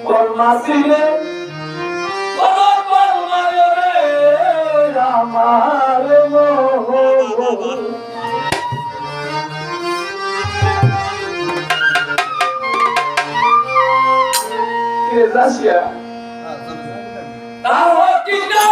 কলমাসিরে আমার মন কে যাসিয়া তাও কি না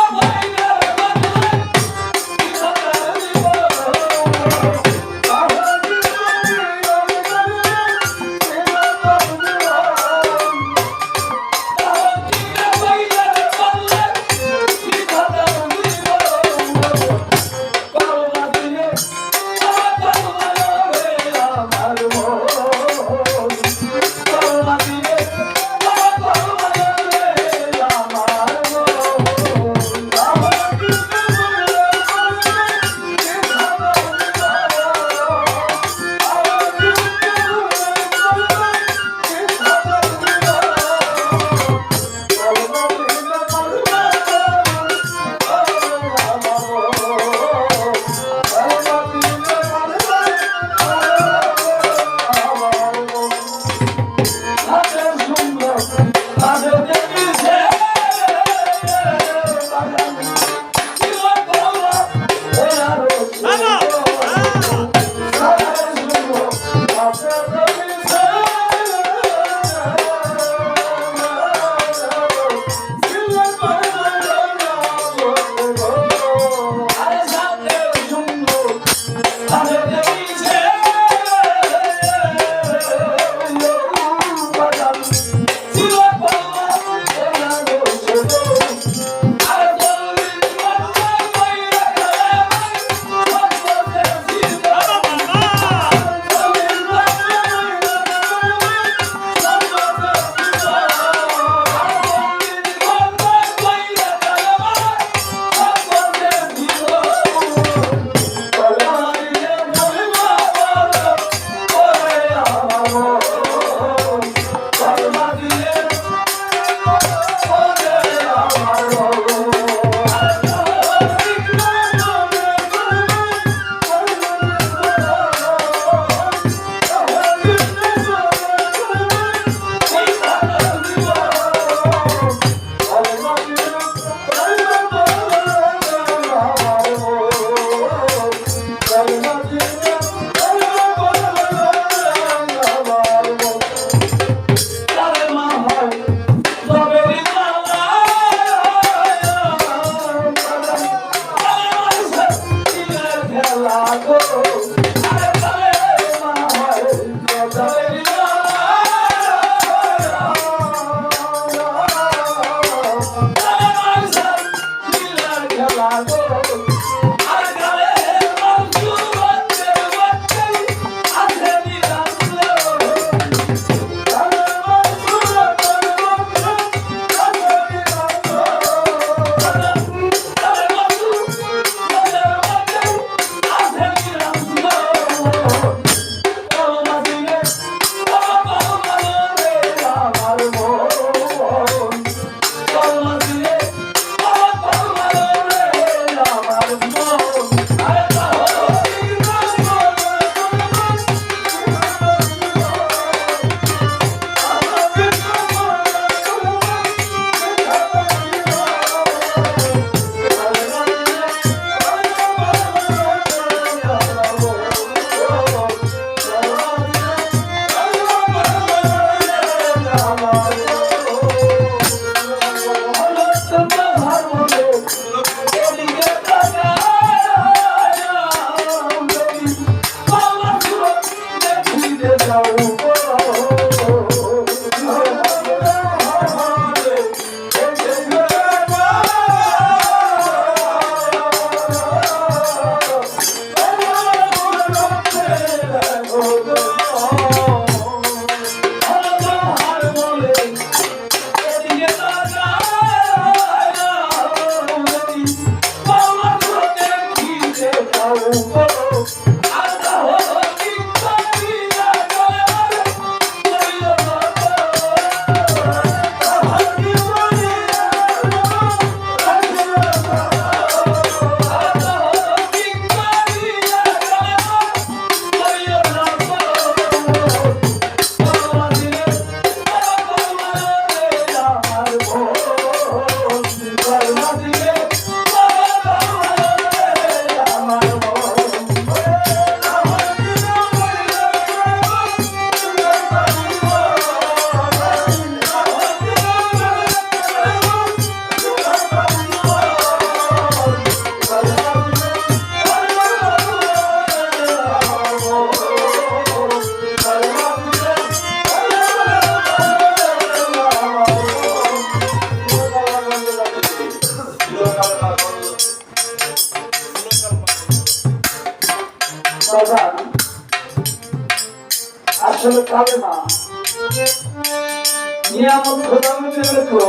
নিয়ামত খোদামতের লেখো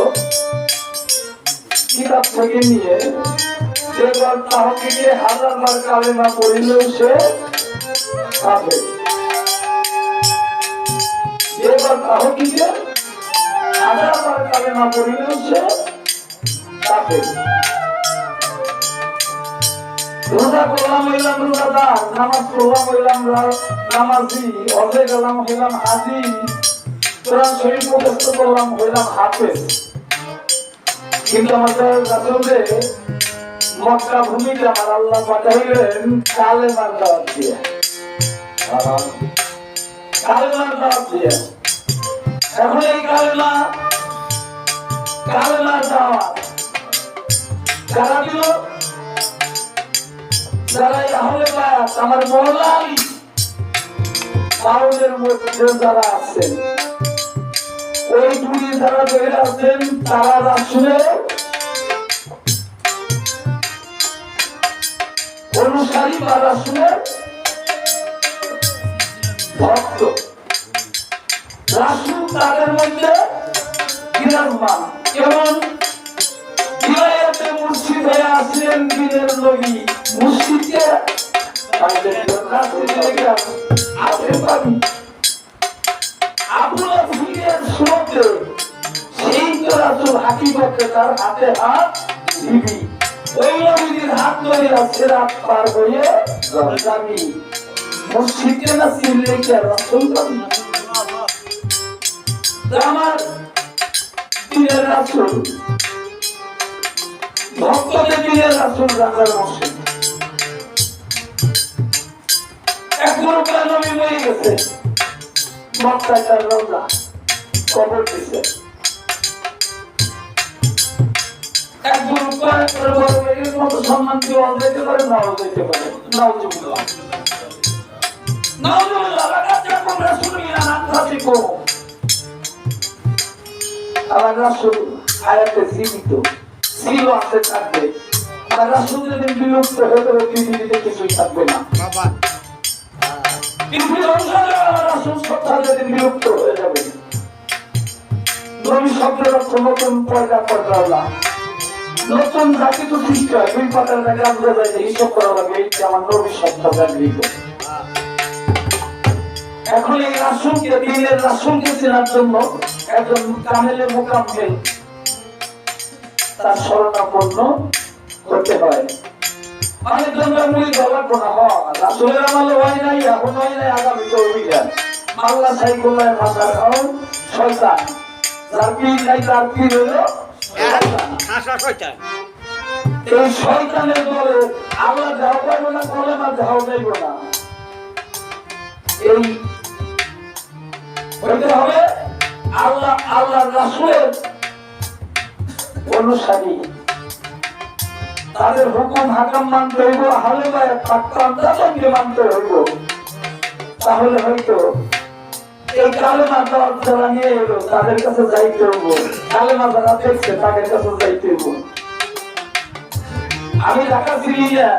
কিতাব থেকে নিয়ে যেবার তাহকিকে 1000 বার কালেমা পড়িলেও সে কাফের। যেবার তাহকিকে 1000 বার কালেমা পড়িলেও সে কাফের। রোজা করলাম হইলাম রোজাদার, নামাজ পড়লাম হইলাম নামাজি, হজে গেলাম হইলাম হাজি, কোরআন শরীফ মুখস্থ করলাম হইলাম হাফেজ। কিন্তু আমাদের রাসূলে মক্কা ভূমিতে আমার আল্লাহ পাঠাইলেন কালেমার দাওয়াত দিয়ে, কালেমার দাওয়াত দিয়ে। এখন এই কালেমার দাওয়াত যারা দিল, যারা আহলে বায়াত আমার মওলা আলী বাউলের মধ্যে যারা আছেন, ওই দুই যারা বের আছেন তারা রাসূলের অনুসারী বা রাসূলের ভক্ত। রাসূল তাদের মধ্যে বিরাজমান। যেমন বিলায়েতে মুর্শিদ হয়ে আসলেন বীরের নবী, মুর্শিদকে আপনার বীরের স্রোতে সেই তো রাসূল হাকিকতে তার হাতে হাত দিবি, ওই নবীর হাত ধরে সিরাত পার হয়ে যাবি। মুর্শিদকে না চিনলে কি রাসূল পাবি? আমার বীরের রাসূল, ভক্তদের বীরের রাসূল রাখার মুর্শিদ। এক গ্রুপ নবী মরে গেছে, মক্কায় তার রওজা কবর দিছে। এক গ্রুপ এর মতো সম্মান দিয়ে দিতে পারে, নাও দিতে পারে। নাউজুবিল্লাহ, নাউজুবিল্লাহ। লাকাদ রাসূলুল্লাহ নানতাসিকু, আমার রাসূল হায়াতে জীবিত ছিল, আছে, থাকবে। আমার রাসূল যদি বিলুপ্ত হয়ে যাবে পৃথিবীতে কিছুই থাকবে না। পৃথিবীর অনুসারে আমার রাসূল সত্তা যেদিন বিলুপ্ত হয়ে যাবে, নবী শব্দের অর্থ নতুন পয়দা করা, নতুন জাতি তো সৃষ্টি হয়। 2 পাতার জায়গায় আমরা যাই হিসাব করা লাগে, এইটা আমার নবী সত্তা জাগৃত। এখন এই রাসূলকে, দ্বীনের রাসূলকে চেনার জন্য একজন কামেলে মুকাম্মেল তার শরণাপন্ন হতে হয়। অনেকজন মুড়ি গলা কোনা রাসূলের আমল হয় নাই, এখন হয় নাই, আগামী তো অভিযান। আল্লাহ সাইকুল্লাহ ভাষার শয়তান, যার পীর নাই তার পীর হলো শয়তান। এই শয়তানের দলে আল্লাহ যাও পাইব না, কলেমা যাও যাইব না। এই হইতে হবে আল্লাহর রাসূলের অনুসারী, তাদের হুকুম হাকাম মানতে হইব, আহলে বায়াত পাকপান্তাকে মানতে হইব। তাহলে হয়তো এই কালেমা দাওয়াত যারা নিয়ে এলো তাদের কাছে যাইতে হইব, কালেমা যারা দেখছে তাদের কাছে যাইতে হইব। আমি ঢাকা ফিরি না।